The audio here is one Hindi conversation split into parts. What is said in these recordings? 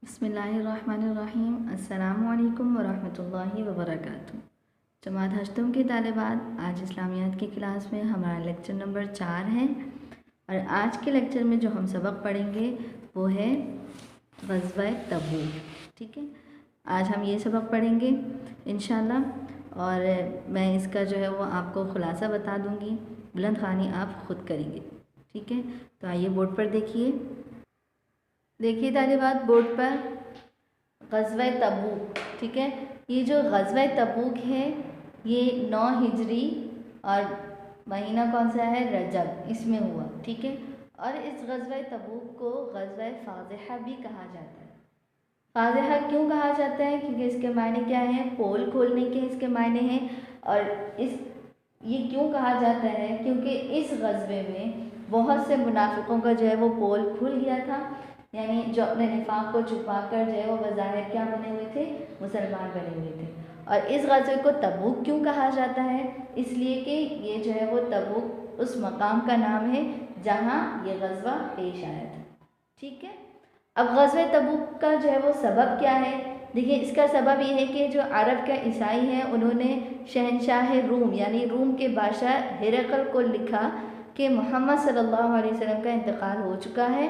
बिस्मिल्लाहिर्रहमानिर्रहीम। अस्सलामुअलैकुम वरहमतुल्लाहि वबरकातुहू। जमात हश्तम के तालिबात, आज इस्लामियात की क्लास में हमारा लेक्चर नंबर 4 है और आज के लेक्चर में जो हम सबक पढ़ेंगे वो है ग़ज़वा तबूक। ठीक है, आज हम ये सबक पढ़ेंगे इंशाल्लाह और मैं इसका जो है वो आपको ख़ुलासा बता दूँगी, बुलंद ख़वानी आप ख़ुद करेंगे। ठीक है, तो आइए बोर्ड पर देखिए तालिबात बोर्ड पर ग़ज़वा तबूक। ठीक है, ये जो ग़ज़वा तबूक है ये 9 हिजरी और महीना कौन सा है, रजब, इसमें हुआ। ठीक है, और इस ग़ज़वा तबूक को ग़ज़वा फ़ाज़िहा भी कहा जाता है। फ़ाज़िहा क्यों कहा जाता है? क्योंकि इसके मायने क्या हैं, पोल खोलने के इसके मायने हैं। और ये क्यों कहा जाता है? क्योंकि इस ग़ज़वे में बहुत से मुनाफ़िकों का जो है वो पोल खुल गया था, यानी जो अपने निफाक को छुपाकर जो है वो बज़ाहिर क्या बने हुए थे, मुसलमान बने हुए थे। और इस ग़ज़वे को तबूक क्यों कहा जाता है? इसलिए कि ये जो है वो तबूक उस मकाम का नाम है जहाँ ये ग़ज़वा पेश आया था। ठीक है, अब ग़ज़वा तबूक का जो है वो सबब क्या है? देखिए, इसका सबब ये है कि जो अरब का ईसाई है उन्होंने शहनशाह रूम यानी रूम के बादशाह हिरकल को लिखा कि मोहम्मद सल्लल्लाहु अलैहि वसल्लम का इंतकाल हो चुका है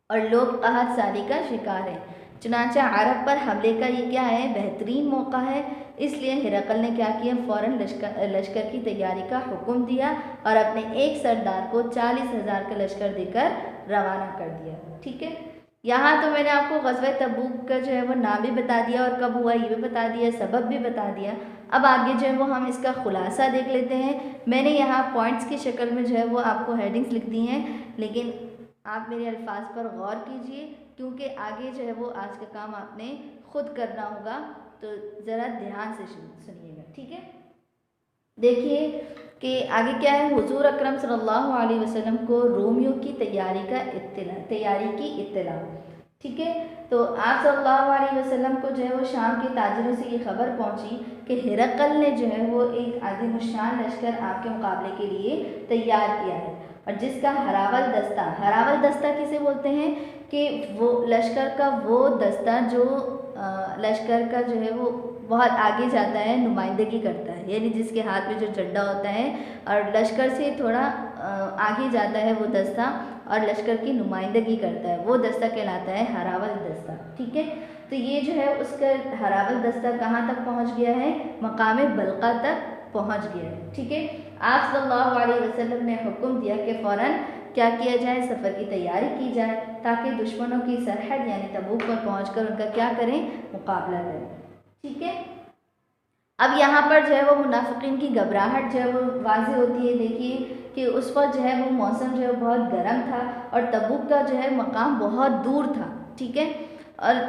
और लोग कहत सारी का शिकार है। चुनांचे अरब पर हमले का ये क्या है, बेहतरीन मौका है। इसलिए हिरकल ने क्या किया, फ़ौरन लश्कर की तैयारी का हुक्म दिया और अपने एक सरदार को 40,000 का लश्कर देकर रवाना कर दिया। ठीक है, यहाँ तो मैंने आपको ग़ज़वा तबूक का जो है वो नाम भी बता दिया और कब हुआ ये भी बता दिया, सबब भी बता दिया। अब आगे जो है वो हम इसका ख़ुलासा देख लेते हैं। मैंने यहाँ पॉइंट्स की शक्ल में जो है वो आपको हेडिंग्स लिख दी हैं, लेकिन आप मेरे अल्फाज पर गौर कीजिए क्योंकि आगे जो है वो आज का काम आपने खुद करना होगा, तो ज़रा ध्यान से सुनिएगा। ठीक है, देखिए कि आगे क्या है। हुजूर अकरम सल्लल्लाहु अलैहि वसल्लम को रोमियो की तैयारी की इत्तला। ठीक है, तो आप सल्लल्लाहु अलैहि वसल्लम को जो है वो शाम के ताजिरों से ये खबर पहुंची कि हिरकल ने जो है वो एक आज़िमुश्शान लश्कर आपके मुकाबले के लिए तैयार किया है और जिसका हरावल दस्ता किसे बोलते हैं कि वो लश्कर का वो दस्ता जो लश्कर का जो है वो बहुत आगे जाता है, नुमाइंदगी करता है, यानी जिसके हाथ में जो झंडा होता है और लश्कर से थोड़ा आगे जाता है वो दस्ता और लश्कर की नुमाइंदगी करता है, वो दस्ता कहलाता है हरावल दस्ता। ठीक है, तो ये जो है उसका हरावल दस्ता कहाँ तक पहुँच गया है, मकाम बल्का तक पहुँच गया है। ठीक है, आप सल्लल्लाहु अलैहि वसल्लम ने हुक्म दिया कि फ़ौरन क्या किया जाए, सफ़र की तैयारी की जाए ताकि दुश्मनों की सरहद यानी तबूक पर पहुंचकर उनका क्या करें, मुकाबला करें। ठीक है, अब यहाँ पर जो है वो मुनाफिकीन की घबराहट जो है वो वाज़ेह होती है। देखिए कि उस वक्त जो है वो मौसम जो है बहुत गर्म था और तबूक का जो है मकाम बहुत दूर था। ठीक है, और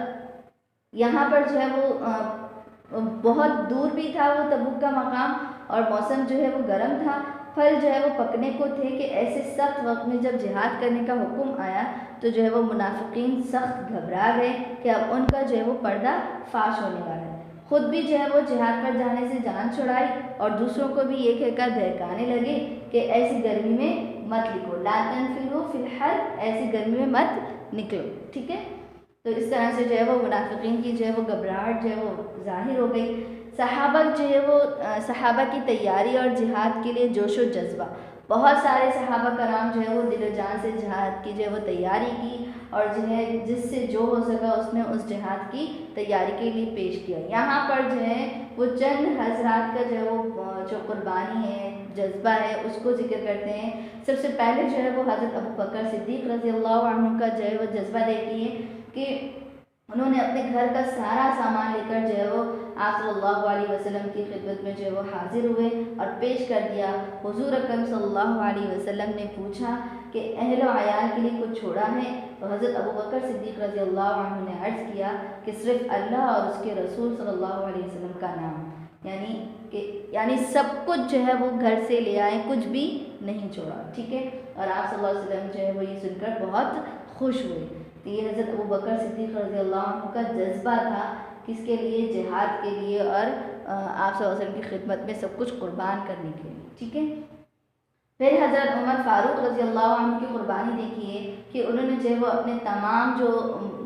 यहाँ पर जो है वो बहुत दूर भी था वो तबूक का मकाम और मौसम जो है वो गर्म था। फल जो है वो पकने को थे कि ऐसे सख्त वक्त में जब जिहाद करने का हुक्म आया तो जो है वो मुनाफिकीन सख्त घबरा गए कि अब उनका जो है वो पर्दा फाश होने वाला है। खुद भी जो है वो जिहाद पर जाने से जान छुड़ाई और दूसरों को भी ये कहकर बहकाने लगे कि ऐसी गर्मी में मत निकलो, ला तनफिरू फिल हर, ऐसी गर्मी में मत निकलो। ठीक है, तो इस तरह से जो है वो मुनाफिकीन की जो है वो घबराहट जो है वो ज़ाहिर हो गई। सहाबा जो है वो सहाबा की तैयारी और जिहाद के लिए जोश व जज्बा, बहुत सारे सहाबा कराम जो है वो दिल जान से जिहाद की जो है वो तैयारी की और जो है जिससे जो हो सका उसने उस जिहाद की तैयारी के लिए पेश किया। यहाँ पर जो है वो चंद हजरात का जो है वो जो कुर्बानी है, जज्बा है, उसको जिक्र करते हैं। सबसे पहले जो है वो हज़रत अबू बकर सिद्दीक़ रज़ी अल्लाह अन्हु का जो है वो जज्बा देखिए कि उन्होंने अपने घर का सारा सामान लेकर जो है वो आप सल्लल्लाहु अलैहि वसल्लम की खिदमत में जो है वो हाजिर हुए और पेश कर दिया। हुजूर अकरम सल्लल्लाहु अलैहि वसल्लम ने पूछा कि अहल आयाल के लिए कुछ छोड़ा है? तो हज़रत अबू बकर सिद्दीक़ रज़ी अल्लाह अन्हु ने अर्ज़ किया कि सिर्फ अल्लाह और उसके रसूल सल्लल्लाहु अलैहि वसल्लम का नाम, यानी सब कुछ जो है वो घर से ले आए, कुछ भी नहीं छोड़ा। ठीक है, और आप सल्लल्लाहु अलैहि वसल्लम जो है वो ये सुनकर बहुत खुश हुए। तो ये हज़रत अबू बकर सिद्दीक़ रज़ी अल्लाह अन्हु का जज्बा था, किसके लिए, जिहाद के लिए और आप सल्लल्लाहु अलैहि वसल्लम की खिदमत में सब कुछ कुर्बान करने के लिए। ठीक है, फिर हज़रत उमर फ़ारूक रज़ी अल्लाह अन्हु की कुर्बानी देखिए कि उन्होंने जो है वो अपने तमाम जो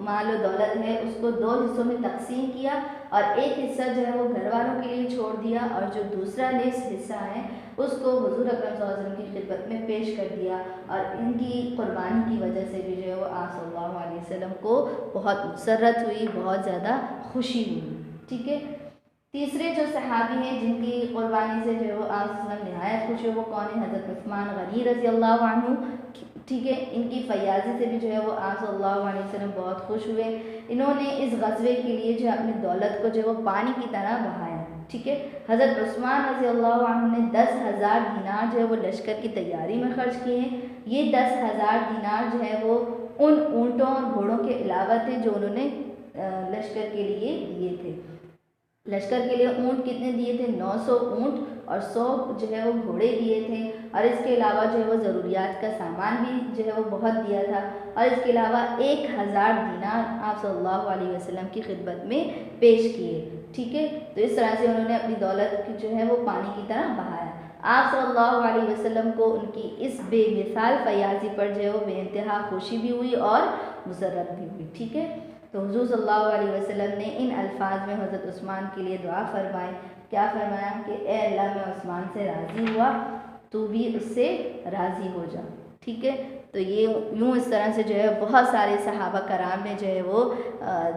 माल और दौलत है उसको 2 हिस्सों में तकसीम किया और एक हिस्सा जो है वो घर वालों के लिए छोड़ दिया और जो दूसरा हिस्सा है उसको हुजूर अकरम सल्लल्लाहु अलैहि वसल्लम की खिदमत में पेश कर दिया। और इनकी कुर्बानी की वजह से भी जो है वो आप सल्लल्लाहु अलैहि वसल्लम को बहुत मुसर्रत हुई, बहुत ज़्यादा खुशी हुई। ठीक है, तीसरे जो सहाबी हैं जिनकी कुर्बानी से जो है वो आप सल्लल्लाहु अलैहि वसल्लम नहायत खुश है वो कौन है? हज़रत उस्मान गनी रज़ी अल्लाह अन्हु। ठीक है, इनकी फयाजी से भी जो है वो आप सल्लल्लाहु अलैहि वसल्लम बहुत खुश हुए। इन्होंने इस गज़वे के लिए जो है अपनी दौलत को जो है वो पानी की तरह बहाया। ठीक है, हज़रत उस्मान रज़ी अल्लाह अन्हु ने 10,000 दिनार जो है वो लश्कर की तैयारी में खर्च किए हैं। ये 10,000 दिनार जो है वो उन ऊँटों और घोड़ों के अलावा थे जो उन्होंने लश्कर के लिए दिए थे। लश्कर के लिए ऊँट कितने दिए थे? 900 ऊँट और 100 जो है वो घोड़े दिए थे। और इसके अलावा जो है वो ज़रूरियात का सामान भी जो है वो बहुत दिया था। और इसके अलावा 1,000 दिनार आप सल्लल्लाहु अलैहि वसल्लम की खिदमत में पेश किए। ठीक है, तो इस तरह से उन्होंने अपनी दौलत की जो है वो पानी की तरह बहाया। आप सल्लल्लाहु अलैहि वसल्लम को उनकी इस बेमिसाल फयाजी पर जो है वो बेइंतहा खुशी भी हुई और मुसर्रत भी हुई। ठीक है, तो हुजूर सल्लल्लाहु अलैहि वसल्लम ने इन अल्फाज में हज़रत उस्मान के लिए दुआ फरमाई। क्या फरमाया कि ए अल्लाह, मैं उस्मान से राज़ी हुआ, तू भी उससे राज़ी हो जा। ठीक है, तो ये यूँ इस तरह से जो है बहुत सारे सहाबा कराम ने जो है वो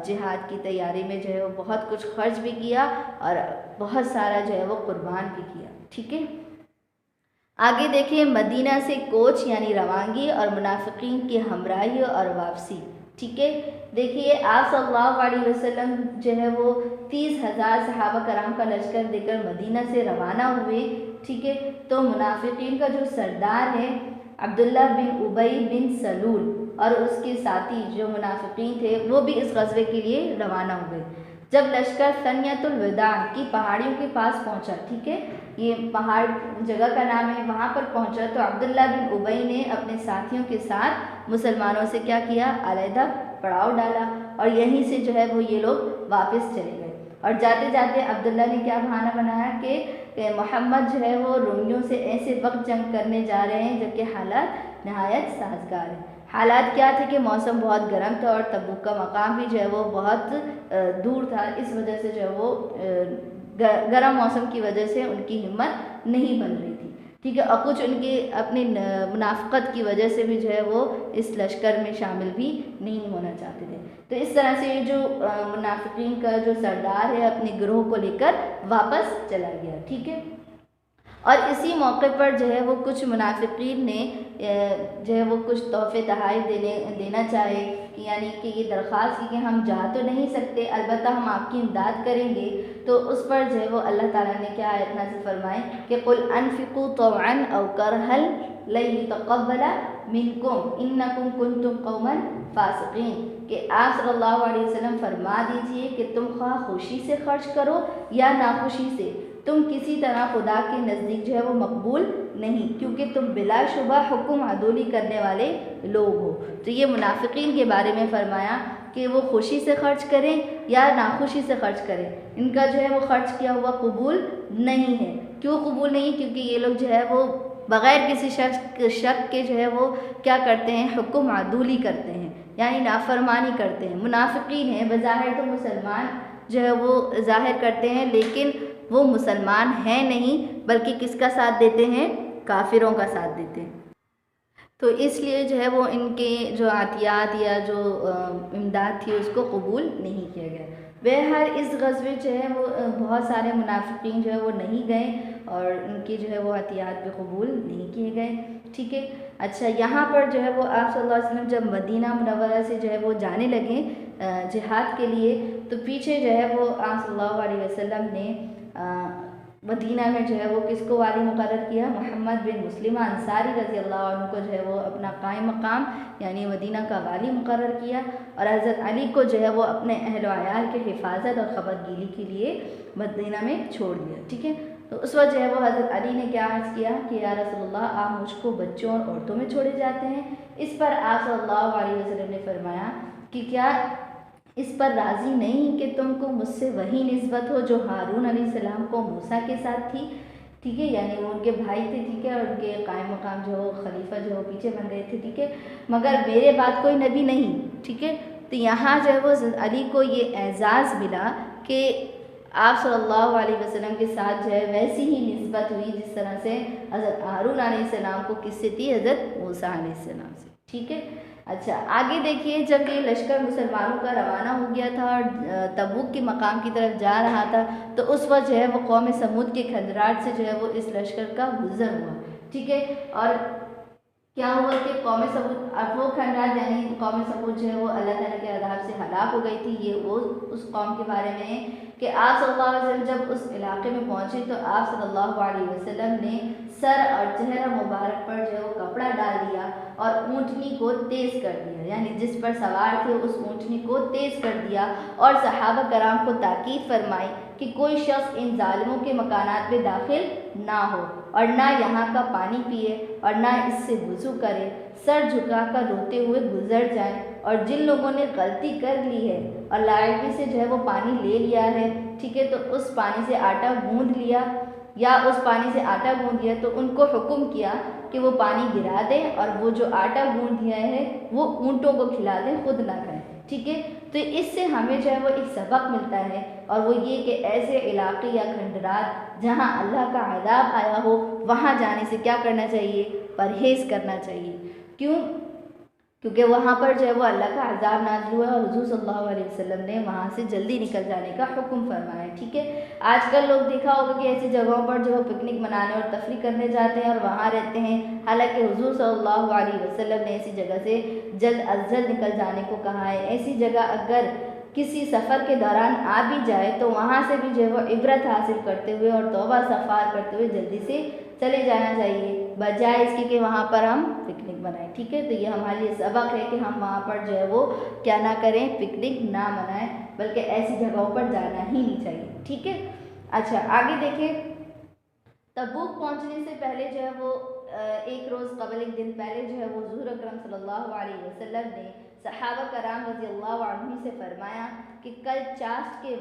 जिहाद की तैयारी में जो है वो बहुत कुछ खर्च भी किया और बहुत सारा जो है वो कुर्बान भी किया। ठीक है, आगे देखिए मदीना से कोच यानी रवानगी और मुनाफिकीन की हमराही और वापसी। ठीक है, देखिए आप सल्लल्लाहु अलैहि वसल्लम जो है वो 30,000 सहाबा कराम का लश्कर देकर मदीना से रवाना हुए। ठीक है, तो मुनाफिकीन का जो सरदार है अब्दुल्ला बिन उबई बिन सलूल और उसके साथी जो मुनाफिकीन थे वो भी इस गज़वे के लिए रवाना हुए। जब लश्कर सनियतुल विदा की पहाड़ियों के पास पहुंचा, ठीक है, ये पहाड़ जगह का नाम है, वहाँ पर पहुंचा तो अब्दुल्ला बिन उबई ने अपने साथियों के साथ मुसलमानों से क्या किया? अलहदा पड़ाव डाला और यहीं से जो है वो ये लोग वापस चले गए। और जाते जाते अब्दुल्ला ने क्या बहाना बनाया कि मोहम्मद जो है वो रोमियों से ऐसे वक्त जंग करने जा रहे हैं जबकि हालात नहायत साजगार है। हालात क्या थे कि मौसम बहुत गर्म था और तबूक का मकाम भी जो है वो बहुत दूर था। इस वजह से जो है वो गर्म मौसम की वजह से उनकी हिम्मत नहीं बन रही थी। ठीक है, और कुछ उनके अपने मुनाफ़क़त की वजह से भी जो है वो इस लश्कर में शामिल भी नहीं होना चाहते थे। तो इस तरह से जो मुनाफ़िकीन का जो सरदार है अपने गिरोह को लेकर वापस चला गया। ठीक है, और इसी मौके पर जो है वो कुछ मुनाफिकीन ने जो है वो कुछ तोहफ़े तहाइफ देना चाहे कि यानी कि ये दरख्वास्त की कि हम जा तो नहीं सकते, अलबत्ता हम आपकी इमदाद करेंगे। तो उस पर जो है वो अल्लाह ताला ने क्या आयत नाज़िल फरमाई कि कुल अनफ़िक़ू तौअन औ करहन लन युतक़ब्बला मिनकुम इन्नकुम कुंतुम कौमन फ़ासिक़ीन, कि आप सल्लल्लाहु अलैहि वसल्लम फरमा दीजिए कि तुम ख्वाह खुशी से खर्च करो या नाखुशी से, तुम किसी तरह खुदा के नज़दीक जो है वो मकबूल नहीं, क्योंकि तुम बिलाशुबा हुक्म अदूली करने वाले लोग हो। तो ये मुनाफिकीन के बारे में फ़रमाया कि वो खुशी से खर्च करें या नाखुशी से खर्च करें, इनका जो है वो खर्च किया हुआ कबूल नहीं है। क्यों कबूल नहीं? क्योंकि ये लोग जो है वो बग़ैर किसी शक के जो है वो क्या करते हैं? हुक्म अदूली करते हैं, यानी नाफरमानी करते हैं। मुनाफिकीन हैं, बज़ाहिर तो मुसलमान जो है वो ज़ाहिर करते हैं, लेकिन वो मुसलमान हैं नहीं, बल्कि किसका साथ देते हैं? काफिरों का साथ देते हैं। तो इसलिए जो है वो इनके जो आतियात या जो इमदाद थी उसको कबूल नहीं किया गया। बहरहाल इस ग़ज़वे जो है वो बहुत सारे मुनाफिकीन जो है वो नहीं गए और उनके जो है वो आतियात भी कबूल नहीं किए गए। ठीक है, अच्छा, यहाँ पर जो है वो आप सल्लल्लाहु अलैहि वसल्लम जब मदीना मुनव्वरा से जो है वो जाने लगे जिहाद के लिए, तो पीछे जो है वो आप सल्लल्लाहु अलैहि वसल्लम ने मदीना में जो है वो किसको वाली मुकर्रर किया? मोहम्मद बिन मुस्लिमा अंसारी रज़ी अल्लाह अन्हु को जो है वो अपना कायम मकाम यानी मदीना का वाली मुकर्रर किया और हज़रत अली को जो है वो अपने अहल वयाल के हिफाजत और ख़बरगिरी के लिए मदीना में छोड़ दिया। ठीक है, तो उस वक्त जो है वो हज़रत अली ने क्या अर्ज़ किया कि या रसूलल्लाह, आप मुझको बच्चों और औरतों में छोड़े जाते हैं। इस पर आप सल्लल्लाहु अलैहि वसल्लम ने फरमाया कि क्या इस पर राज़ी नहीं कि तुमको मुझसे वही निस्बत हो जो हारून अलैहिस्सलाम को मूसा के साथ थी। ठीक है, यानी वो उनके भाई थे। ठीक है, और उनके कायम मकाम जो खलीफा जो पीछे बन गए थे। ठीक है, मगर मेरे बाद कोई नबी नहीं। ठीक है, तो यहाँ जो है वो अली को ये एजाज़ मिला कि आप सल्लल्लाहु अलैहि वसल्लम के साथ जो है वैसी ही निस्बत हुई जिस तरह से हज़रत हारून अलैहिस्सलाम को किससे थी, हज़रत मूसा अलैहिस्सलाम से। ठीक है। अच्छा, आगे देखिए, जब ये लश्कर मुसलमानों का रवाना हो गया था और तबूक के मकाम की तरफ जा रहा था, तो उस वक्त जो है वो कौम समूद के खंडराट से जो है वो इस लश्कर का गुजर हुआ। ठीक है। और क्या हुआ कि कौम समूद, अब वो खंडराट यानी कौम समूद जो है वो अल्लाह ताला के अज़ाब से हलाक हो गई थी। ये वो उस कौम के बारे में है कि आप सल्लल्लाहु अलैहि वसल्लम जब उस इलाके में पहुँचे तो आप सल्लल्लाहु अलैहि वसल्लम ने सर और चेहरा मुबारक पर जो है वो कपड़ा डाल दिया और ऊँटनी को तेज़ कर दिया, यानी जिस पर सवार थे उस ऊँटनी को तेज़ कर दिया और सहाबा कराम को ताकीद फरमाई कि कोई शख्स इन जालिमों के मकानात में दाखिल ना हो और ना यहाँ का पानी पिए और ना इससे वुज़ू करे, सर झुकाकर रोते हुए गुजर जाए। और जिन लोगों ने गलती कर ली है और लाइटली से जो है वो पानी ले लिया है, ठीक है, तो उस पानी से आटा गूंद लिया या उस पानी से आटा गूंद लिया तो उनको हुक्म किया कि वो पानी गिरा दें और वो जो आटा गूंद दिया है वो ऊँटों को खिला दें, खुद ना खाएं। ठीक है। तो इससे हमें जो है वो एक सबक मिलता है और वो ये कि ऐसे इलाके या खंडरात जहाँ अल्लाह का अज़ाब आया हो वहाँ जाने से क्या करना चाहिए, परहेज़ करना चाहिए। क्यों? क्योंकि वहाँ पर जो है वो अल्लाह का अज़ाब नाज़िल हुआ और हुज़ूर सल्लल्लाहु अलैहि वसल्लम ने वहाँ से जल्दी निकल जाने का हुक्म फरमाया। ठीक है। आजकल लोग देखा होगा कि ऐसी जगहों पर जो पिकनिक मनाने और तफरी करने जाते हैं और वहाँ रहते हैं, हालांकि हुज़ूर सल्लल्लाहु अलैहि वसल्लम ने ऐसी जगह से जल्द अज जल्द निकल जाने को कहा है। ऐसी जगह अगर किसी सफ़र के दौरान आ भी जाए तो वहाँ से भी जो है वो इबरत हासिल करते हुए और तौबा सफ़ार करते हुए जल्दी से चले जाना चाहिए, बजाय इसके कि वहाँ पर हम पिकनिक मनाएं। ठीक है। तो ये हमारे लिए सबक है कि हम वहाँ पर जो है वो क्या ना करें, पिकनिक ना मनाएं, बल्कि ऐसी जगहों पर जाना ही नहीं चाहिए। ठीक है। अच्छा, आगे देखिए, तबूक पहुँचने से पहले जो है वो एक रोज़ कबल, एक दिन पहले जो है वो हुज़ूर अकरम सल्लल्लाहु अलैहि वसल्लम ने सहाबा कराम रज़ियल्लाहु अन्हुम से फरमाया कि कल चाँद के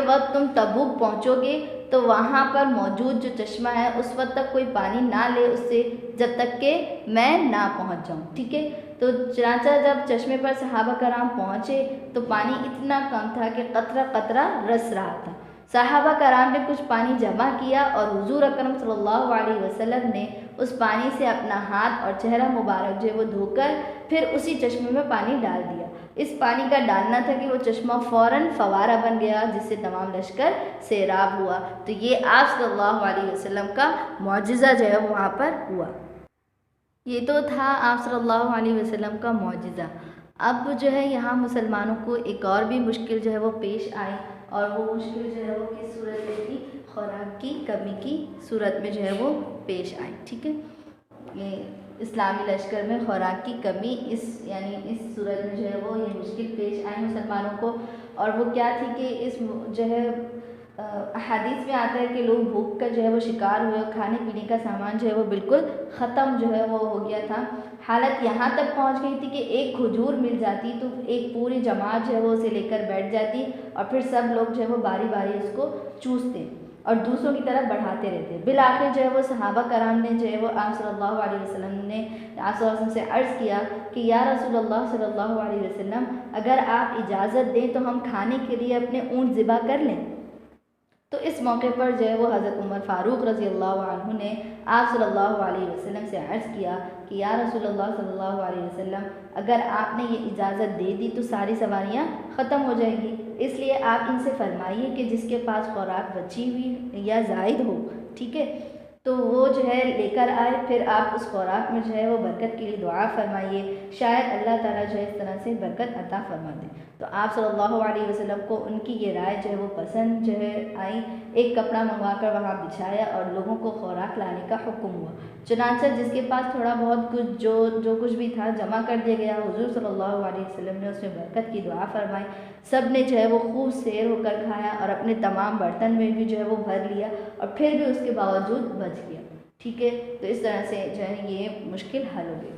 वक्त तुम तबूक पहुँचोगे तो वहाँ पर मौजूद जो चश्मा है उस वक्त तक कोई पानी ना ले उससे जब तक कि मैं ना पहुँच जाऊँ। ठीक है। तो चनाचा जब चश्मे पर सहाबा कराम पहुँचे तो पानी इतना कम था कि कतरा कतरा रस रहा था। सहाबा कराम ने कुछ पानी जमा किया और हुज़ूर अकरम सल्लल्लाहु अलैहि वसल्लम ने उस पानी से अपना हाथ और चेहरा मुबारक जो है वो धोकर फिर उसी चश्मे में पानी डाल दिया। इस पानी का डालना था कि वो चश्मा फ़ौरन फवारा बन गया जिससे तमाम लश्कर सैराब हुआ। तो ये आप सल्लल्लाहु अलैहि वसल्लम का मौजिज़ा जो है वहाँ पर हुआ। ये तो था आप सल्लल्लाहु अलैहि वसल्लम का मौजिज़ा। अब जो है यहाँ मुसलमानों को एक और भी मुश्किल जो है वो पेश आई और वो मुश्किल जो है वो किस सूरत में थी, खुराक की कमी की सूरत में जो है वो पेश आई। ठीक है। ये इस्लामी लश्कर में खुराक की कमी इस सूरत में जो है वो ये मुश्किल पेश आई मुसलमानों को। और वो क्या थी कि इस जो है हदीस में आता है कि लोग भूख का जो है वो शिकार हुए और खाने पीने का सामान जो है वो बिल्कुल ख़त्म जो है वो हो गया था। हालत यहाँ तक पहुँच गई थी कि एक खजूर मिल जाती तो एक पूरी जमात जो है वो उसे लेकर बैठ जाती और फिर सब लोग जो है वो बारी बारी उसको चूसते और दूसरों की तरफ बढ़ाते रहते। बिल आखिर जो है वो सहाबा कराम ने जो है वो आप सल्लल्लाहु अलैहि वसल्लम ने आप सल्लल्लाहु अलैहि वसल्लम से अर्ज़ किया कि या रसूलल्लाह सल्लल्लाहु अलैहि वसल्लम, अगर आप इजाज़त दें तो हम खाने के लिए अपने ऊँट ज़िबा कर लें। तो इस मौके पर जो है वो हज़रत उमर फ़ारूक रज़ियल्लाहु अन्हु ने आप सल्लल्लाहु अलैहि वसल्लम से अर्ज़ किया कि या रसूलल्लाह सल्लल्लाहु अलैहि वसल्लम, अगर आपने ये इजाज़त दे दी तो सारी सवारियाँ ख़त्म हो जाएंगी, इसलिए आप इनसे फरमाइए कि जिसके पास खुराक बची हुई या ज़ायद हो, ठीक है, तो वो जो है लेकर आए। फिर आप उस खुराक में जो है वो बरकत के लिए दुआ फरमाइए, शायद अल्लाह ताला जो है इस तरह से बरकत अता फरमा दे। तो आप सल्लल्लाहु अलैहि वसल्लम को उनकी ये राय जो है वो पसंद जो है आई। एक कपड़ा मंगवाकर वहाँ बिछाया और लोगों को खुराक लाने का हुक्म हुआ। चुनांचे जिसके पास थोड़ा बहुत कुछ जो कुछ भी था जमा कर दिया गया। हुज़ूर सल्लल्लाहु अलैहि वसल्लम ने उसमें बरकत की दुआ फरमाई। सब ने जो है वो खूब सैर होकर खाया और अपने तमाम बर्तन में भी जो है वो भर लिया और फिर भी उसके बावजूद बच गया। ठीक है। तो इस तरह से जो है ये मुश्किल हल हो गई।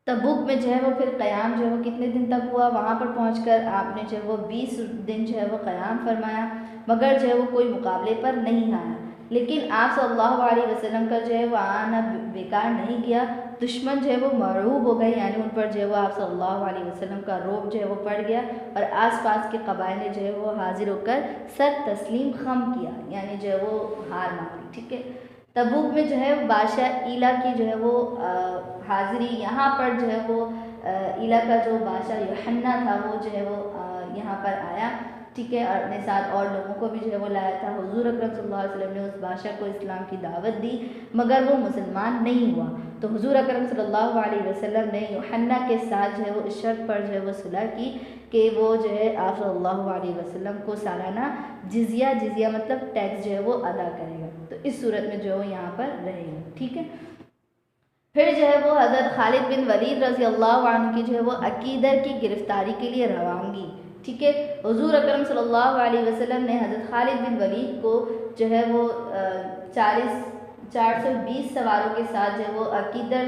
तबूक में जो है वो फिर क़याम जो है वो कितने दिन तक हुआ, वहाँ पर पहुंचकर आपने जो है वो 20 दिन जो है वो क़याम फरमाया, मगर जो है वो कोई मुकाबले पर नहीं आया। लेकिन आप सल्लल्लाहु अलैहि वसल्लम का जो है वो आना बेकार नहीं गया। दुश्मन जो है वो मरूब हो गए, यानी उन पर जो है वो आप सल्लल्लाहु अलैहि वसल्लम का रोब जो है वो पड़ गया और आसपास के कबाइल ने जो है वो हाजिर होकर सर तस्लीम खम किया, यानी जो है वो हार मान ली। ठीक है, तबूक में जो है बादशाह ईला की जो है वो हाजिरी, यहाँ पर जो है वो ईला का जो बादशाह यूहन्ना था वो जो है वो यहाँ पर आया। ठीक है, और अपने साथ और लोगों को भी जो है वो लाया था। हुजूर अकरम सल्लल्लाहु अलैहि वसल्लम ने उस बादशाह को इस्लाम की दावत दी, मगर वो मुसलमान नहीं हुआ। तो हुजूर अकरम सल्लल्लाहु अलैहि वसल्लम ने यूहन्ना के साथ जो है वो इस शर्त पर जो है वो सुलह की कि वो जो है आप सल्लल्लाहु अलैहि वसल्लम को सालाना जिजिया मतलब टैक्स जो है वो अदा करेगा। तो इस सूरत में जो है वो यहाँ पर रहेगा। ठीक है, फिर जो है वो हज़रत खालिद बिन वलीद रज़ी अल्लाह अन्हु की जो है वो अकीदर की गिरफ्तारी के लिए रवानगी। ठीक है, हुजूर अकरम सल्लल्लाहु अलैहि वसल्लम ने हज़रत खालिद बिन वलीद को जो है वो 420 सवारों के साथ जो है वो अकीदर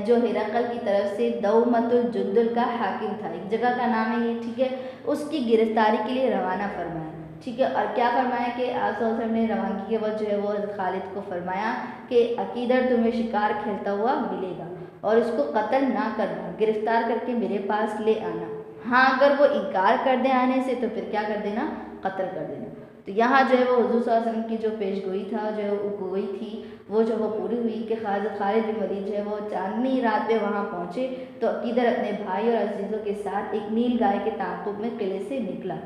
जो हिरकल की तरफ से दौमतुल जुद्दुल का हाकिम था, एक जगह का नाम है ये। ठीक है, उसकी गिरफ्तारी के लिए रवाना फरमाया। ठीक है, और क्या फरमाया कि आप वसल्लम ने रवानगी के बाद जो है वो खालिद को फरमाया कि अकीदर तुम्हें शिकार खेलता हुआ मिलेगा और उसको कत्ल ना करना, गिरफ्तार करके मेरे पास ले आना। हाँ, अगर वो इनकार कर दे आने से तो फिर क्या कर देना, कत्ल कर देना। तो यहाँ जो है वो हुजूर सल्लल्लाहु अलैहि वसल्लम की जो पेशगोई था जो गोई थी वो जो वो पूरी हुई कि खालिद बिन वलीद जो है वो चांदनी रात में वहाँ पहुँचे तो अकीदर अपने भाई और अजीज़ों के साथ एक नील गाय के ताक़ुब में किले से निकला।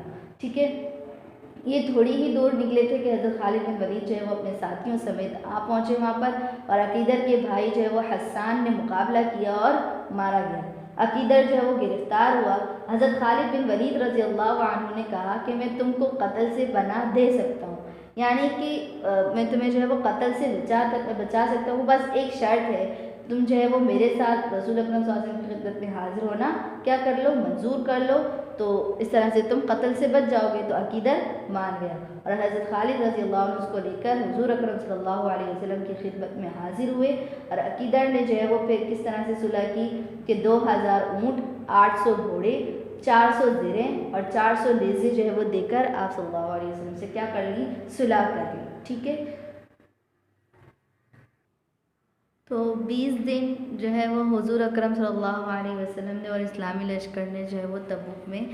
ठीक है, ये थोड़ी ही दूर निकले थे कि हज़रत खालिद बिन वलीद जो है वो अपने साथियों समेत आ पहुँचे वहाँ पर और अकीदर के भाई जो है वो हस्सान ने मुकाबला किया और मारा गया। अकीदर जो है वो गिरफ्तार हुआ। हज़रत खालिद बिन वलीद रज़ी अल्लाह अन्हु ने कहा कि मैं तुमको कत्ल से बना दे सकता हूँ, यानी कि मैं तुम्हें जो है वो कत्ल से बचा सकता हूँ, बस एक शर्त है, तुम जो है वो मेरे साथ रसूल अकरम सल्लल्लाहु अलैहि वसल्लम की खिदमत में हाजिर होना, क्या कर लो, मंजूर कर लो, तो इस तरह से तुम कत्ल से बच जाओगे। तो अकीदर मान गया और हज़रत खालिद रज़ी अल्लाह अन्हु उसको लेकर हुजूर अकरम सल्लल्लाहु अलैहि वसल्लम की खिदमत में हाजिर हुए और अकीदर ने जो है वो फिर किस तरह से सुलह की कि 2000 ऊँट, 800 घोड़े, 400 ज़रें और 400 नेज़े जो है वो देकर आप सल्लल्लाहु अलैहि वसल्लम से क्या कर ली, सुलह कर ली। ठीक है, तो 20 दिन जो है वो हुजूर अकरम सल्लल्लाहु अलैहि वसल्लम ने और इस्लामी लश्कर ने जो है वो तबूक में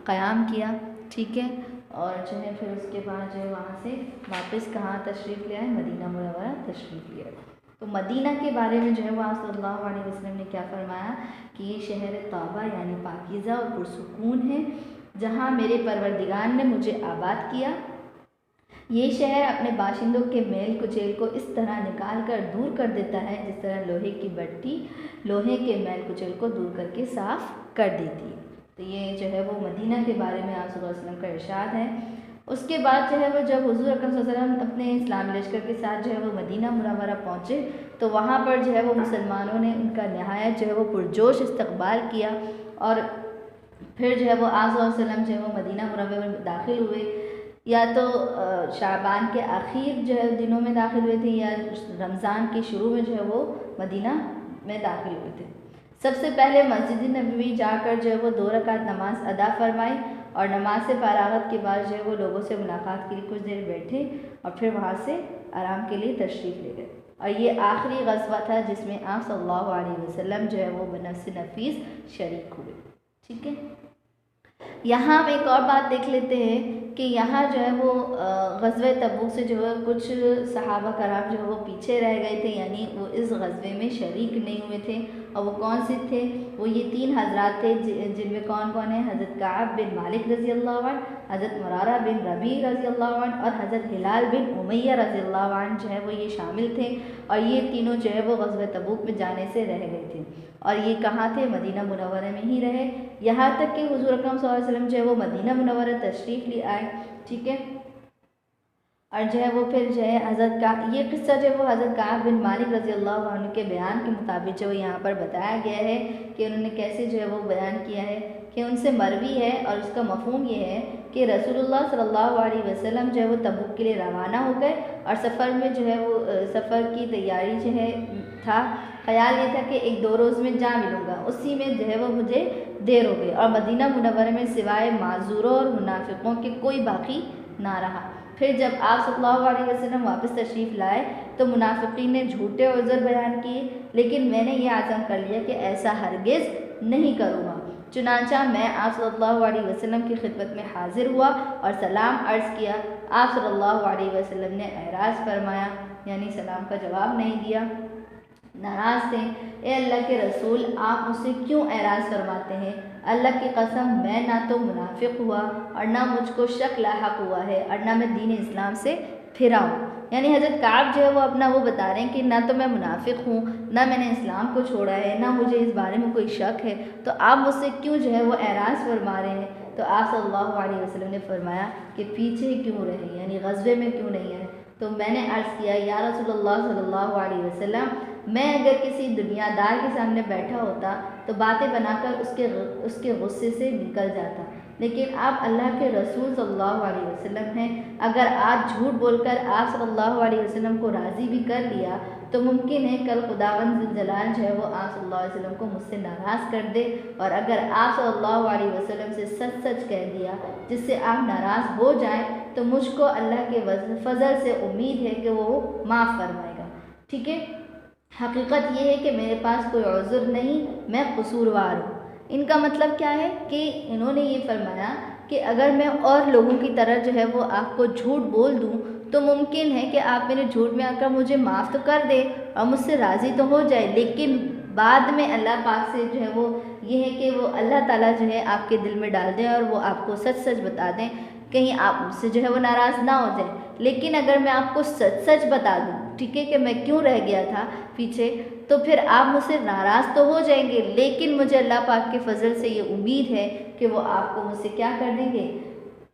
क़याम किया। ठीक है, और जो है फिर उसके बाद जो है वहाँ से वापस कहाँ तशरीफ़ ले आए, मदीना मुनव्वरा तशरीफ़ ले आए। तो मदीना के बारे में जो है वो सल्लल्लाहु अलैहि वसल्लम ने क्या फरमाया कि ये शहर तौबा यानी पाकीज़ा और पुरसुकून है, जहाँ मेरे परवरदिगार ने मुझे आबाद किया। ये शहर अपने बाशिंदों के मेल कुचेल को इस तरह निकाल कर दूर कर देता है जिस तरह लोहे की भट्टी लोहे के मेल कुचेल को दूर करके साफ़ कर देती है। तो ये जो है वो मदीना के बारे में आप सल्लल्लाहु अलैहि वसल्लम का इरशाद है। उसके बाद जो है वो जब हुजूर अकरम सल्लल्लाहु अलैहि वसल्लम अपने इस्लामी लश्कर के साथ जो है वो मदीना मुनव्वरा पहुँचे तो वहाँ पर जो है वो मुसलमानों ने उनका नहायत जो है वो पुरजोश इस्तकबाल किया और फिर जो है वो आप सल्लल्लाहु अलैहि वसल्लम जो है वो मदीना मुनव्वरा में दाखिल हुए, या तो शाबान के आखिर जो है दिनों में दाखिल हुए थे या रमज़ान के शुरू में जो है वो मदीना में दाखिल हुए थे। सबसे पहले मस्जिद नबवी जाकर जो है वो 2 रकात नमाज अदा फरमाई और नमाज से फरागत के बाद जो है वो लोगों से मुलाकात के लिए कुछ देर बैठे और फिर वहाँ से आराम के लिए तशरीफ़ ले गए। और ये आखिरी ग़ज़वा था जिसमें आप सल्लल्लाहु अलैहि वसल्लम जो है वो बनफ्स नफीस शरीक हुए। ठीक है, यहाँ हम एक और बात देख लेते हैं कि यहाँ जो है वो ग़ज़वे तबूक से जो है कुछ सहाबा कराम जो है वो पीछे रह गए थे, यानी वो इस ग़ज़वे में शरीक नहीं हुए थे। और वो कौन से थे, वो ये 3 हज़रात थे जिनमें कौन कौन है, हज़रत काब बिन मालिक रज़ी अल्लाह अन्हु, हज़रत मुरारा बिन रबी रज़ी अल्लाह अन्हु और हज़रत हिलाल बिन उमैया रज़ी अल्लाह अन्हु जो है वो ये शामिल थे। और ये तीनों जो है वो ग़ज़वे तबूक में जाने से रह गए थे और ये कहाँ थे, मदीना मुनव्वरा में ही रहे, यहाँ तक कि हुज़ूर अकरम सल्लल्लाहु अलैहि वसल्लम जो है वो मदीना मुनव्वरा तशरीफ़ ले आए। ठीक है, और जो है वो फिर जो है हज़रत का ये किस्सा जो है वो हज़रत काब बिन मालिक रज़ी अल्लाह अन्हु के बयान के मुताबिक जो यहाँ पर बताया गया है कि उन्होंने कैसे जो है वो बयान किया है कि उनसे मरवी है और उसका मफ़हूम ये है कि रसूलुल्लाह सल्लल्लाहु अलैहि वसल्लम जो है वो तबूक के लिए रवाना हो गए और सफ़र में जो है वो सफ़र की तैयारी जो है था, ख़याल ये था कि 1-2 रोज़ में जा मिलूँगा, उसी में जो है वो मुझे देर हो गई और मदीना मुनव्वरा में सिवाय माज़ूरों और मुनाफिकों के कोई बाकी ना रहा। फिर जब आप सल्लल्लाहु अलैहि वसल्लम वापस तशरीफ़ लाए तो मुनाफिकीन ने झूठे उज़्र बयान किए, लेकिन मैंने ये आज़म कर लिया कि ऐसा हरगिज़ नहीं करूँगा। चुनांचा मैं आप सल्लल्लाहु अलैहि वसल्लम की खिदमत में हाजिर हुआ और सलाम अर्ज़ किया। आप सल्लल्लाहु अलैहि वसल्लम ने एराज़ फरमाया, यानी सलाम का जवाब नहीं दिया, नाराज़ थे। ए अल्लाह के रसूल, आप मुझसे क्यों एराज़ फरमाते हैं? अल्लाह की कसम, मैं ना तो मुनाफिक हुआ और ना मुझको शक लाहक हुआ है और ना मैं दीन इस्लाम से फिरा हूँ। यानी हज़रत काब जो है वो अपना वो बता रहे हैं कि ना तो मैं मुनाफिक हूँ, ना मैंने इस्लाम को छोड़ा है, ना मुझे इस बारे में कोई शक है, तो आप मुझसे क्यों जो है वो एराज़ फरमा रहे हैं? तो आप सल्लल्लाहु अलैहि वसल्लम ने फरमाया कि पीछे क्यों रहे, यानी ग़ज़वे में क्यों नहीं आए? तो मैंने अर्ज़ किया, या रसूलल्लाह सल्लल्लाहु अलैहि वसल्लम, मैं अगर किसी दुनियादार के सामने बैठा होता तो बातें बनाकर उसके गुस्से से निकल जाता, लेकिन आप अल्लाह के रसूल सल्लल्लाहु अलैहि वसल्लम हैं। अगर आज झूठ बोलकर आप सल्लल्लाहु अलैहि वसल्लम को राज़ी भी कर लिया तो मुमकिन है कल खुदावंद ज़ुल जलाल जो है वो आप सल्लल्लाहु अलैहि वसल्लम को मुझसे नाराज़ कर दे, और अगर आप सल्लल्लाहु अलैहि वसल्लम से सच सच कह दिया जिससे आप नाराज़ हो जाएं तो मुझको अल्लाह के फजल से उम्मीद है कि वो माफ़ फरमाएगा। ठीक है, हकीकत ये है कि मेरे पास कोई उज़्र नहीं, मैं कसूरवार हूँ। इनका मतलब क्या है कि इन्होंने ये फरमाया कि अगर मैं और लोगों की तरह जो है वो आपको झूठ बोल दूँ तो मुमकिन है कि आप मेरे झूठ में आकर मुझे माफ़ तो कर दें और मुझसे राज़ी तो हो जाए, लेकिन बाद में अल्लाह पाक से जो है वो ये है कि वो अल्लाह ताला जो है आपके दिल में डाल दें और वो आपको सच सच बता दें, कहीं आप मुझसे जो है वो नाराज़ ना हो जाए। लेकिन अगर मैं आपको सच सच बता दूँ, ठीक है, कि मैं क्यों रह गया था पीछे, तो फिर आप मुझसे नाराज़ तो हो जाएंगे, लेकिन मुझे अल्लाह पाक के फजल से ये उम्मीद है कि वो आपको मुझसे क्या कर देंगे,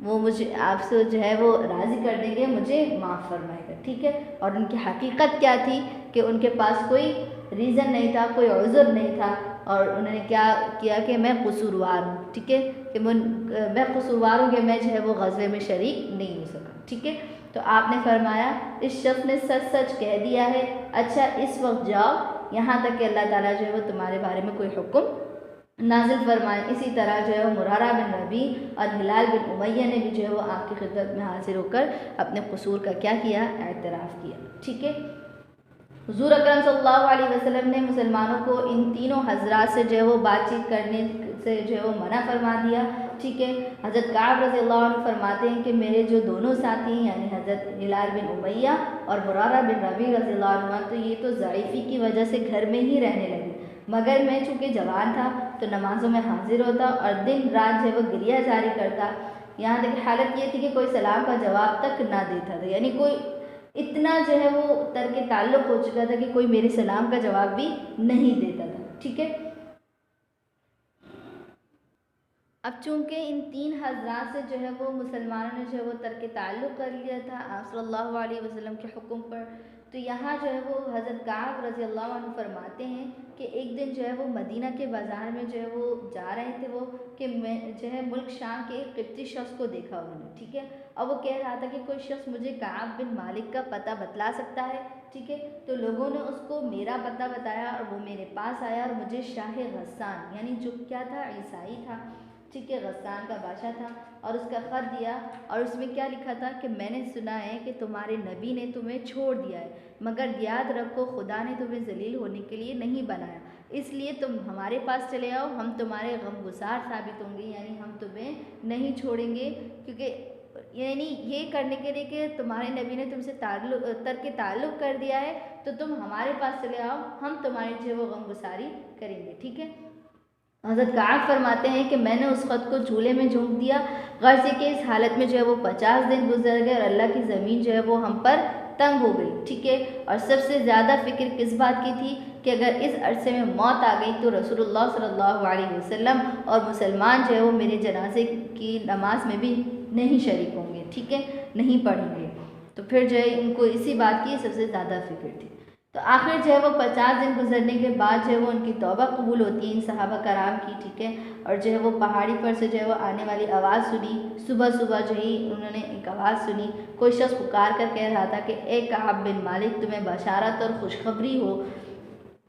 वो मुझे आपसे जो है वो राज़ी कर देंगे, मुझे माफ़ फरमाएगा। ठीक है, और उनकी हकीकत क्या थी कि उनके पास कोई रीज़न नहीं था, कोई उज़्र नहीं था, और उन्होंने क्या किया कि मैं कसूरवार हूँ। ठीक है, कि मैं कसूरवार हूँ कि मैं जो है वो ग़ज़वे में शरीक नहीं हो सका। ठीक है, तो आपने फरमाया इस शख्स ने सच सच कह दिया है, अच्छा इस वक्त जाओ यहाँ तक कि अल्लाह ताला जो है वो तुम्हारे बारे में कोई हुक्म नाजिल फरमाए। इसी तरह जो है वो मुरारा बिन रबी और हिलाल बिन उमैया ने भी जो है वो आपकी खिदमत में हाजिर होकर अपने कसूर का क्या किया, एतराफ़ किया। ठीक है, हुज़ूर अकरम सल्लल्लाहु अलैहि वसल्लम ने मुसलमानों को इन तीनों हज़रात से जो है वो बातचीत करने से जो है वो मना फरमा दिया। ठीक है, हज़रत काब रज़ियल्लाहु अन्हु फरमाते हैं कि मेरे जो दोनों साथी यानी हज़रत हिलाल बिन उमैया और मुरारा बिन रबी रज़ियल्लाहु अन्हु, तो ये तो ज़ईफ़ी की वजह से घर में ही रहने लगे, मगर मैं चूँकि जवान था तो नमाज़ों में हाजिर होता और दिन रात जो है वो गिरिया जारी करता। यहाँ तक हालत ये थी कि कोई सलाम का जवाब तक ना देता था, यानी कोई इतना जो है वो तर्क ताल्लुक़ हो चुका था कि कोई मेरे सलाम का जवाब भी नहीं देता था। ठीक है, अब चूँकि इन तीन हज़रात से जो है वो मुसलमानों ने जो है वो तर्क ताल्लुक़ कर लिया था आप सल्लल्लाहु अलैहि वसल्लम के हुक्म पर, तो यहाँ जो है वो हज़रत काब रज़ियल्लाहु अन्हु फरमाते हैं कि एक दिन जो है वो मदीना के बाज़ार में जो है वो जा रहे थे वो कि मैं जो है मुल्क शाम के एक क़िब्ती शख्स को देखा उन्होंने। ठीक है, अब वो कह रहा था कि कोई शख्स मुझे काब बिन मालिक का पता बतला सकता है। ठीक है, तो लोगों ने उसको मेरा पता बताया और वो मेरे पास आया और मुझे शाह गस्सान यानी जो क्या था, ईसाई था, ठीक है, गस्सान का बादशाह था, और उसका ख़त दिया और उसमें क्या लिखा था कि मैंने सुना है कि तुम्हारे नबी ने तुम्हें छोड़ दिया है, मगर याद रखो खुदा ने तुम्हें जलील होने के लिए नहीं बनाया, इसलिए तुम हमारे पास चले आओ, हम तुम्हारे गमगुसार साबित होंगे, यानी हम तुम्हें नहीं छोड़ेंगे, क्योंकि यानी ये करने के लिए कि तुम्हारे नबी ने तुमसे तर्क ताल्लुक़ कर दिया है, तो तुम हमारे पास चले आओ, हम तुम्हारी जो है वो गमगुसारी करेंगे। ठीक है, हज़रत काब फरमाते हैं कि मैंने उस ख़त को झूले में झोंक दिया, गर्ज़े के इस हालत में जो है वो 50 दिन गुजर गए और अल्लाह की ज़मीन जो है वो हम पर तंग हो गई। ठीक है, और सबसे ज़्यादा फ़िक्र किस बात की थी कि अगर इस अरसे में मौत आ गई तो रसूलुल्लाह सल्लल्लाहु अलैहि वसल्लम और मुसलमान जो है वो मेरे जनाजे की नमाज में भी नहीं शरीक होंगे। ठीक है, नहीं पढ़ेंगे, तो फिर जो है इनको इसी बात की सबसे ज़्यादा फ़िक्र थी। तो आखिर जो है वो 50 दिन गुजरने के बाद जो है वो उनकी तौबा कबूल होती है इन सहाबा कराम की। ठीक है, और जो है वो पहाड़ी पर से जो है वो आने वाली आवाज़ सुनी, सुबह सुबह जो ही उन्होंने एक आवाज़ सुनी, कोई शख्स पुकार कर कह रहा था कि ए काब बिन मालिक, तुम्हें बशारत और खुशखबरी हो।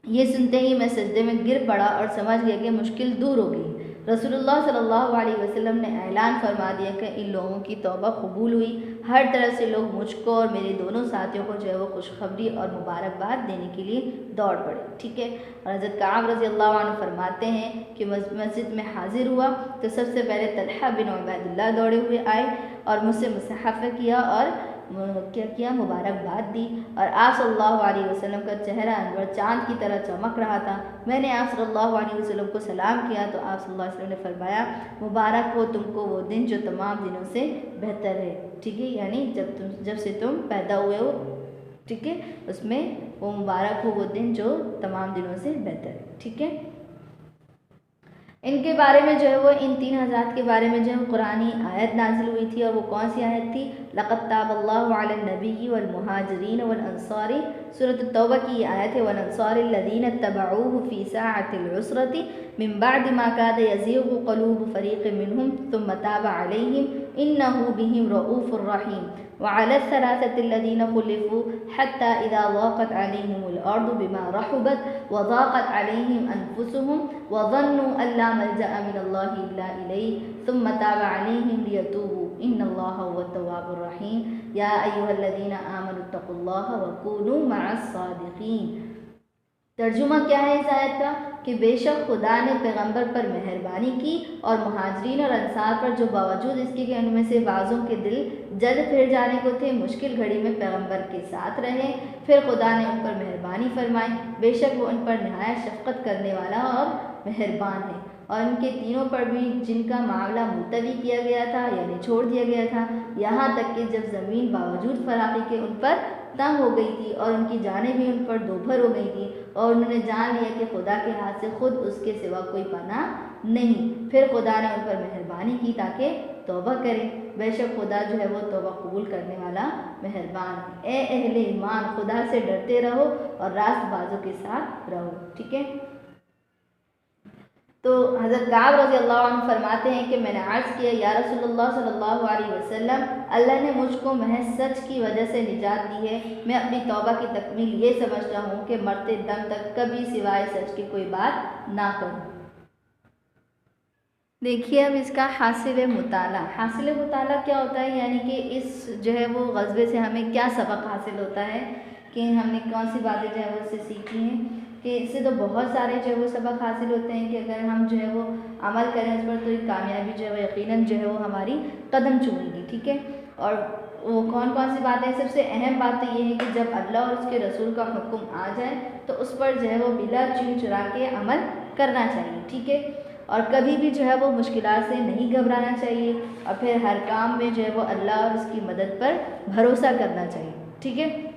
ये सुनते ही मैं सजदे में गिर पड़ा और समझ गया कि मुश्किल दूर हो गई। रसूलुल्लाह सल्लल्लाहु अलैहि वसल्लम ने ऐलान फरमा दिया कि इन लोगों की तौबा कबूल हुई। हर तरह से लोग मुझको और मेरे दोनों साथियों को जो है वो खुशखबरी और मुबारकबाद देने के लिए दौड़ पड़े। ठीक है। और हज़रत काब रज़ी अल्लाह अन्हु फरमाते हैं कि मस्जिद में हाजिर हुआ तो सबसे पहले तलहा बिन उबैदुल्लाह दौड़े हुए आए और मुझसे मुसाफ़ा किया और क्या किया, मुबारकबाद दी। और आप सल्लल्लाहु अलैहि वसल्लम का चेहरा अनवर चाँद की तरह चमक रहा था। मैंने आप सल्लल्लाहु अलैहि वसल्लम को सलाम किया तो आप सल्लल्लाहु अलैहि वसल्लम ने फरमाया, मुबारक हो तुमको वो दिन जो तमाम दिनों से बेहतर है। ठीक है, यानी जब से तुम पैदा हुए हो, ठीक है, उसमें वो मुबारक हो वो दिन जो तमाम दिनों से बेहतर है। ठीक है। इनके बारे में जो है वो इन 3 हज़रात के बारे में जो है कुरानी आयत नाजिल हुई थी और वो कौन सी आयत थी? लक़द ताबल्लाहु अलन नबिय्यि वल मुहाजिरीन वल अंसारी, सूरत तौबा की ये आयत है। वल अंसारी लदीन तबऊहु फी साअतिल उसरति मिन बअदि मा काद यज़ीगु क़ुलूबु फ़रीक़िन मिनहुम सुम्मा ताबा अलैहिम इन्नहु बिहिम रऊफ़ुर रहीम वअलस सलासति लदीन खुलिफ़ू हत्ता इज़ा ज़ाक़त अलैहिमुल अर्दु बिमा रहुबत व ज़ाक़त अलैहिम अनफुसुहुम व ज़न्नु अल्ला मल्जअ मिनल्लाहि इल्ला इलैहि सुम्मा ताबा अलैहिम लियतूबू इन्नल्लाहा हुवत तव्वाबुर रहीम या अय्युहल्लज़ीना आमनु तक़ुल्लाहा व कूनू मअस सादिक़ीन। तर्जुमा क्या है इस आयत का? कि बेशक खुदा ने पैगंबर पर मेहरबानी की और मुहाजिरीन और अंसार पर जो बावजूद इसके कि उनमें से बाज़ों के दिल जल्द फिर जाने को थे, मुश्किल घड़ी में पैगंबर के साथ रहे, फिर खुदा ने उन पर मेहरबानी फरमाई। बेशक वो उन पर नहायत शफ़क़त करने वाला और मेहरबान है। और इनके तीनों पर भी जिनका मामला मुलतवी किया गया था यानी छोड़ दिया गया था, यहाँ तक कि जब ज़मीन बावजूद फराखी के उन पर तंग हो गई थी और उनकी जानें भी उन पर दोभर हो गई थी और उन्होंने जान लिया कि खुदा के हाथ से खुद उसके सिवा कोई पनाह नहीं, फिर खुदा ने उन पर मेहरबानी की ताकि तौबा करें। बेशक खुदा जो है वो तौबा कबूल करने वाला मेहरबान है। ए अहले ईमान, खुदा से डरते रहो और रास्तबाजों के साथ रहो। ठीक है। तो हज़रत काब रज़ी अल्लाह अन्हु फरमाते हैं कि मैंने अर्ज़ किया, या रसूलुल्लाह सल्लल्लाहु अलैहि वसल्लम, अल्लाह ने मुझको महज सच की वजह से निजात दी है। मैं अपनी तौबा की तकमील ये समझता हूँ कि मरते दम तक कभी सिवाय सच की कोई बात ना करूँ। देखिए अब इसका हासिल मुताला। हासिल मुताला क्या होता है, यानी कि इस जो है वो ग़ज़वे से हमें क्या सबक हासिल होता है कि हमने कौन सी बातें जो है वो उससे सीखी हैं। कि इससे तो बहुत सारे जो है वो सबक हासिल होते हैं कि अगर हम जो है वो अमल करें उस पर तो कामयाबी जो है वो यकीनन जो है वो हमारी कदम चूमेगी। ठीक है। और वो कौन कौन सी बातें? सबसे अहम बात तो ये है कि जब अल्लाह और उसके रसूल का हुक्म आ जाए तो उस पर जो है वो बिला चून चुरा के अमल करना चाहिए। ठीक है। और कभी भी जो है वो मुश्किलात से नहीं घबराना चाहिए और फिर हर काम में जो है वो अल्लाह और उसकी मदद पर भरोसा करना चाहिए। ठीक है।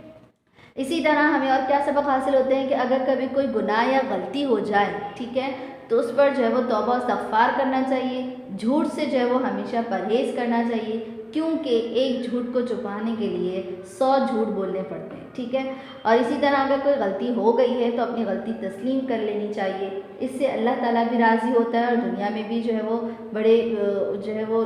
इसी तरह हमें और क्या सबक हासिल होते हैं कि अगर कभी कोई गुनाह या गलती हो जाए, ठीक है, तो उस पर जो है वो तौबा इस्तग़फ़ार करना चाहिए। झूठ से जो है वो हमेशा परहेज़ करना चाहिए, क्योंकि एक झूठ को छुपाने के लिए 100 झूठ बोलने पड़ते हैं। ठीक है। और इसी तरह अगर कोई गलती हो गई है तो अपनी गलती तस्लीम कर लेनी चाहिए। इससे अल्लाह ताला भी राज़ी होता है और दुनिया में भी जो है वो बड़े जो है वो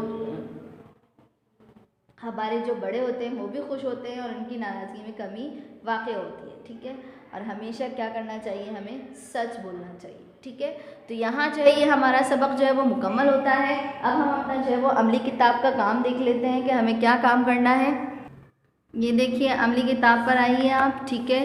हमारे जो बड़े होते हैं वो भी खुश होते हैं और उनकी नाराज़गी में कमी वाक़ई होती है। ठीक है। और हमेशा क्या करना चाहिए? हमें सच बोलना चाहिए। ठीक है। तो यहाँ जो है ये हमारा सबक जो है वो मुकम्मल होता है। अब हम अपना जो है वो अमली किताब का काम देख लेते हैं कि हमें क्या काम करना है। ये देखिए अमली किताब पर आइए आप। ठीक है।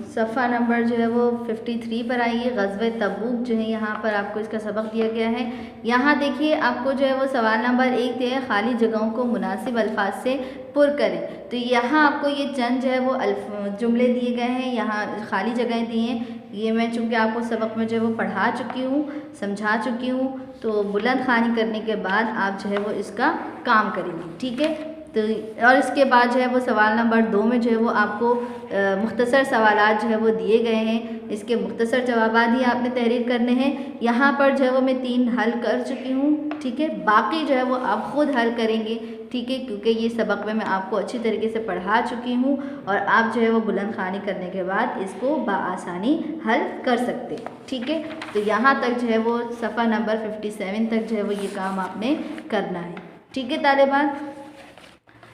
सफ़ा नंबर जो है वो 53 पर आइए। ग़ज़वे तबूक जो है यहाँ पर आपको इसका सबक दिया गया है। यहाँ देखिए आपको जो है वो सवाल नंबर 1 दिया है, खाली जगहों को मुनासिब अल्फाज से पुर करें। तो यहाँ आपको ये चंद जो है वो जुमले दिए गए हैं, यहाँ खाली जगहें दी हैं। ये मैं चूँकि आपको सबक में जो है वो पढ़ा चुकी हूँ, समझा चुकी हूँ, तो बुलंद ख़ानी करने के बाद आप जो है वो इसका काम करेंगे। ठीक है। तो और इसके बाद जो है वो सवाल नंबर 2 में जो है वो आपको मुख्तसर सवालात जो है वो दिए गए हैं। इसके मुख्तसर जवाबात ही आपने तहरीर करने हैं। यहाँ पर जो है वो मैं 3 हल कर चुकी हूँ। ठीक है। बाकी जो है वो आप ख़ुद हल करेंगे। ठीक है। क्योंकि ये सबक में मैं आपको अच्छी तरीके से पढ़ा चुकी हूँ और आप जो है वो बुलंद ख़ानी करने के बाद इसको बआसानी हल कर सकते हैं। ठीक है। तो यहाँ तक जो है वो सफ़ा नंबर 57 तक जो है वो ये काम आपने करना है। ठीक है तालिबान।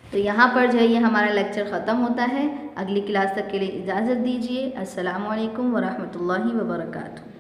तो यहाँ पर जो है ये हमारा लेक्चर ख़त्म होता है। अगली क्लास तक के लिए इजाज़त दीजिए। अस्सलामु अलैकुम वरहमतुल्लाहि वबरकातुहू।